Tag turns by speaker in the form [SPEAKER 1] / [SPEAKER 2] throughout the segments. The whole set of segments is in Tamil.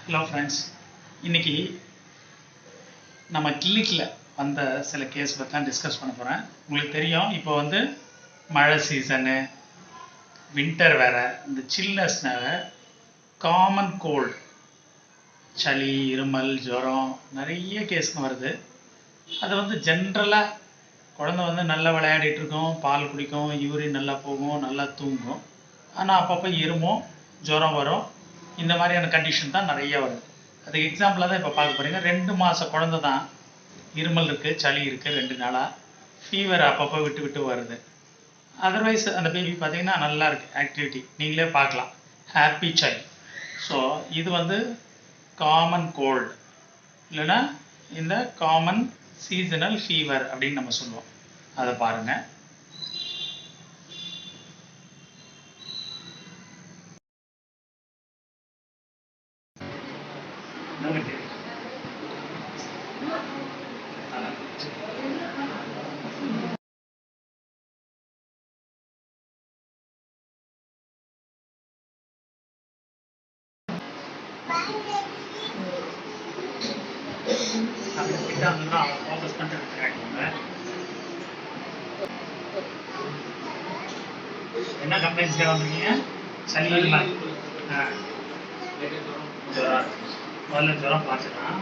[SPEAKER 1] ஹலோ ஃப்ரெண்ட்ஸ், இன்னைக்கு நம்ம கிளினிக்கில் வந்த சில கேஸ் பற்றி தான் டிஸ்கஸ் பண்ண போகிறேன். உங்களுக்கு தெரியும், இப்போ வந்து மழை சீசனு, வின்டர் வேறு, இந்த சில்னஸ்னால காமன் கோல்டு, சளி, இருமல், ஜுரம் நிறைய கேஸுங்க வருது. அது வந்து ஜென்ரலாக குழந்தை வந்து நல்லா விளையாடிட்டு இருக்கும், பால் குடிக்கும், யூரின் நல்லா போகும், நல்லா தூங்கும். ஆனால் அப்பப்போ இருமும், ஜுரம் வரும். இந்த மாதிரியான கண்டிஷன் தான் நிறைய வருது. அதுக்கு எக்ஸாம்பிளாக தான் இப்போ பார்க்க போகிறீங்க. 2 மாத குழந்தை தான், இருமல் இருக்குது, சளி இருக்குது, 2 நாளாக ஃபீவர் அப்பப்போ விட்டு விட்டு வருது. அதர்வைஸ் அந்த பேபி பார்த்தீங்கன்னா நல்லா இருக்குது, ஆக்டிவிட்டி நீங்களே பார்க்கலாம், ஹாப்பி சைல்ட். ஸோ இது வந்து காமன் கோல்டு, இல்லைன்னா இந்த காமன் சீசனல் ஃபீவர் அப்படின்னு நம்ம சொல்லுவோம். அதை பாருங்கள். என்ன கம்ப்ளைண்ட்ஸ் வந்தீங்க? சளி, இருமல், ஜுரம். முதல்ல ஜுரம் பார்த்துக்கலாம்.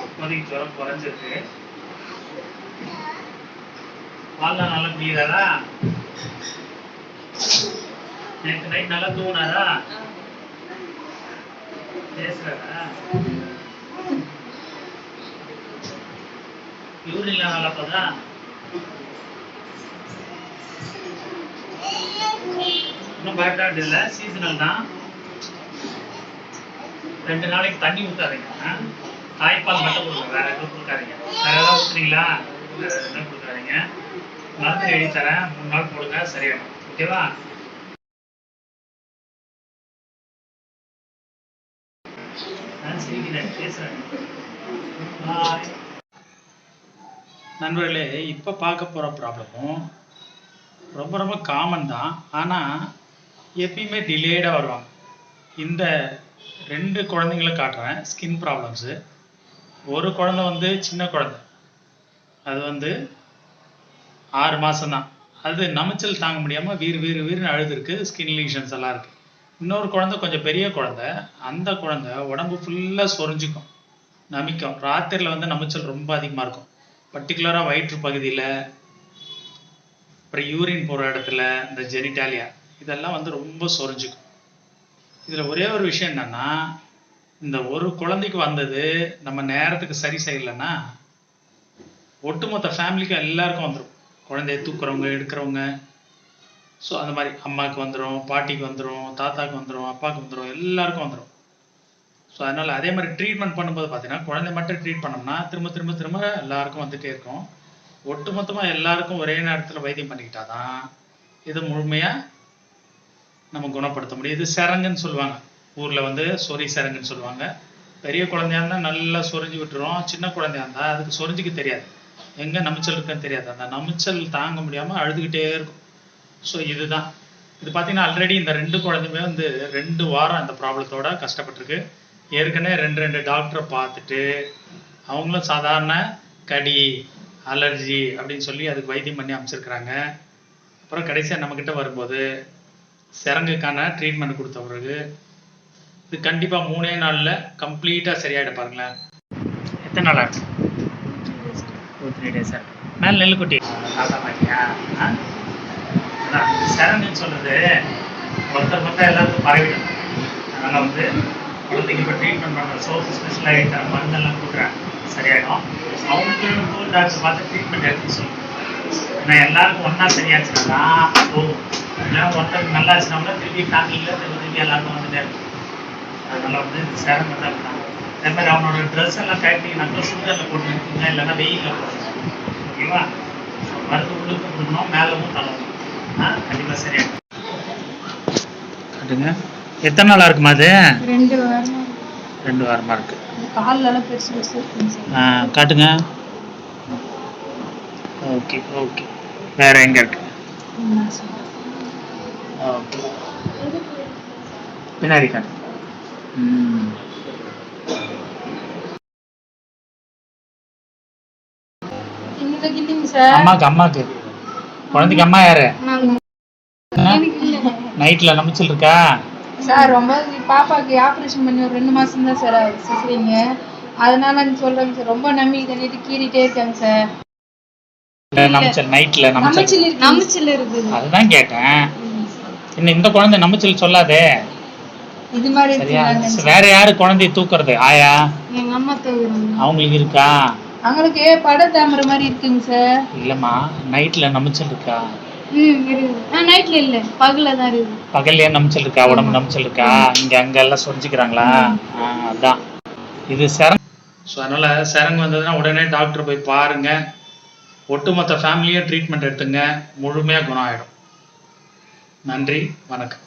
[SPEAKER 1] இப்போதைக்கு ஜுரம் குறைஞ்சிருக்கு. பால்லாம் நல்லா குடிக்கிறாரா? நேற்று நைட் நல்லா தூங்கினாரா? பேசுறாரா? யூரின்லாம் நல்லா போதா? இன்னும் பயப்பட வேண்டியதில்லை, சீசனல் தான். 2 நாளைக்கு தண்ணி ஊற்றாதீங்க, தாய்ப்பால் மட்டும் கொடுங்க, வேற எதுவும் கொடுக்காதீங்க. வேற ஏதாவது ஊற்றுறீங்களா? வேற எதுவும் கொடுக்காதீங்க. மருந்து எழுதி தரேன், 3 நாள் போடுங்க, சரியாகும். ஓகேவா? நண்பர்களே, இப்போ பார்க்க போகிற ப்ராப்ளமும் ரொம்ப ரொம்ப காமன் தான். ஆனால் எப்பயுமே டிலேடாக வருவாங்க. இந்த 2 குழந்தைங்களை காட்டுறேன், ஸ்கின் ப்ராப்ளம்ஸு. ஒரு குழந்தை வந்து சின்ன குழந்தை, அது வந்து 6 மாதம்தான். அது நமைச்சல் தாங்க முடியாமல் வீர்னு அழுதுருக்கு, ஸ்கின் லீஷன்ஸ் எல்லாம் இருக்குது. இன்னொரு குழந்தை கொஞ்சம் பெரிய குழந்தை, அந்த குழந்தை உடம்பு ஃபுல்லாக சொரிஞ்சிக்கும், நமிக்கும். ராத்திரியில் வந்து நமைச்சல் ரொம்ப அதிகமாக இருக்கும், பர்டிகுலராக வயிற்று பகுதியில், அப்புறம் யூரின் போகிற இடத்துல, இந்த ஜெனிட்டாலியா இதெல்லாம் வந்து ரொம்ப சொரிஞ்சிக்கும். இதில் ஒரே ஒரு விஷயம் என்னன்னா, இந்த ஒரு குழந்தைக்கு வந்தது நம்ம நேரத்துக்கு சரி செய்யலைன்னா ஒட்டுமொத்த ஃபேமிலிக்கும் எல்லாருக்கும் வந்துடும். குழந்தைய தூக்குறவங்க, எடுக்கிறவங்க, ஸோ அந்த மாதிரி அம்மாவுக்கு வந்துடும், பாட்டிக்கு வந்துடும், தாத்தாவுக்கு வந்துடும், அப்பாவுக்கு வந்துடும், எல்லாருக்கும் வந்துடும். ஸோ அதனால் அதே மாதிரி ட்ரீட்மெண்ட் பண்ணும்போது பார்த்தீங்கன்னா, குழந்தை மட்டும் ட்ரீட் பண்ணோம்னா திரும்ப திரும்ப திரும்ப எல்லாருக்கும் வந்துகிட்டே இருக்கும். ஒட்டுமொத்தமாக எல்லாருக்கும் ஒரே நேரத்தில் வைத்தியம் பண்ணிக்கிட்டா தான் இது முழுமையாக நம்ம குணப்படுத்த முடியும். இது சரங்குன்னு சொல்லுவாங்க, ஊரில் வந்து சொறி சரங்குன்னு சொல்லுவாங்க. பெரிய குழந்தையா இருந்தால் நல்லா சொரிஞ்சு விட்டுரும், சின்ன குழந்தையா இருந்தால் அதுக்கு சொரிஞ்சிக்க தெரியாது, எங்கே நமிச்சல் இருக்குன்னு தெரியாது, அந்த நமிச்சல் தாங்க முடியாமல் அழுதுகிட்டே இருக்கும். ஸோ இதுதான் இது பார்த்தீங்கன்னா, ஆல்ரெடி இந்த 2 குழந்தையுமே வந்து 2 வாரம் இந்த ப்ராப்ளத்தோட கஷ்டப்பட்டுருக்கு. ஏற்கனவே 2 டாக்டரை பார்த்துட்டு அவங்களும் சாதாரண கடி, அலர்ஜி அப்படின்னு சொல்லி அதுக்கு வைத்தியம் பண்ணி அமைச்சிருக்கிறாங்க. அப்புறம் கடைசியாக நம்மக்கிட்ட வரும்போது சரங்குக்கான ட்ரீட்மெண்ட் கொடுத்த பிறகு இது கண்டிப்பாக 3 நாளில் கம்ப்ளீட்டாக சரியாயிட பாருங்களேன். எத்தனை நாள் ஆச்சு? 2-3 days. மேலே நெல்லுக்குட்டி தாத்தா பாட்டியா? சரங்குன்னு சொல்றது ஒருத்தர் எல்லாருக்கும் பரவிடும். அதனால் வந்து குழந்தைக்கு இப்போ ட்ரீட்மெண்ட் பண்ணுற சோப்பு ஸ்பெஷல் ஆகிட்ட மருந்தெல்லாம் கொடுக்குறாங்க, சரியாயிடும். அவங்களுக்கு ஊர் டாக்டர் பார்த்து ட்ரீட்மெண்ட் எடுத்து சொல்லுங்க. ஏன்னா எல்லாருக்கும் ஒன்றா சரியாச்சுன்னா போகும், இல்லை ஒருத்தருக்கு நல்லா ஆச்சுன்னா திருப்பி ஃபேமிலியில் திருப்பி எல்லாருக்கும் வந்துட்டே இருக்கும். அதனால் வந்து சரங்கு தான் இருக்காங்க. அதே மாதிரி அவனோட ட்ரெஸ் எல்லாம் கட்டிங்கனாக்கா சுகரில் போட்டு நிற்குங்க, இல்லைன்னா வெயிலில் போடுங்க. ஓகேவா? மருந்து உள்ளுக்கு கொடுக்கணும், மேலவும் தள்ளணும். கண்டிப்பாக சரியாகும். காட்டுங்க. எத்தனை நாளாக இருக்குமா அது? 2 வாரமாக இருக்கு. காட்டுங்க. Okay okay. வேற எங்கே இருக்கு? ஓகே, பின்னாடி காட்டு. அம்மாக்கு குழந்தைக்கு அம்மா யாரு? நைட்ல நமைச்சல் இருக்கா
[SPEAKER 2] சார்? ரொம்ப பாப்பாக்கு ஆப்ரேஷன் பண்ணி ஒரு 2 மாசம் தான் சார் சிசரிங்க. அதனால சொல்றேங்க சார், ரொம்ப நம்பி தண்ணிட்டு கீறிட்டே இருக்காங்க சார்.
[SPEAKER 1] நைட்ல
[SPEAKER 2] நமைச்சல் இருக்குது.
[SPEAKER 1] அதுதான் கேட்டேன். இன்னும் இந்த குழந்தை நமைச்சல் சொல்லாதே.
[SPEAKER 2] இது மாதிரி
[SPEAKER 1] சரியா? வேற யாரு குழந்தைய தூக்குறது? ஆயா?
[SPEAKER 2] எங்க அம்மா தூக்குறாங்க.
[SPEAKER 1] அவங்களுக்கு இருக்கா?
[SPEAKER 2] அவங்களுக்கு பட தாமரை மாதிரி இருக்குங்க சார்.
[SPEAKER 1] இல்லம்மா, நைட்ல நமைச்சல் இருக்கா?
[SPEAKER 2] நைட்ல இல்ல, பகல்ல தான் இருக்கு.
[SPEAKER 1] பகல்லையே நமைச்சல் இருக்கா? உடம்பு நமைச்சல் இருக்கா? இங்க அங்க எல்லாம் சொரிஞ்சுக்கிறாங்களா? அதான் இது சரங்கு. ஸோ அதனால சரங்கு வந்ததுன்னா உடனே டாக்டர் போய் பாருங்க. ஒட்டுமொத்த ஃபேமிலியும் ட்ரீட்மெண்ட் எடுத்துங்க, முழுமையாக குணம் ஆகிடும். நன்றி, வணக்கம்.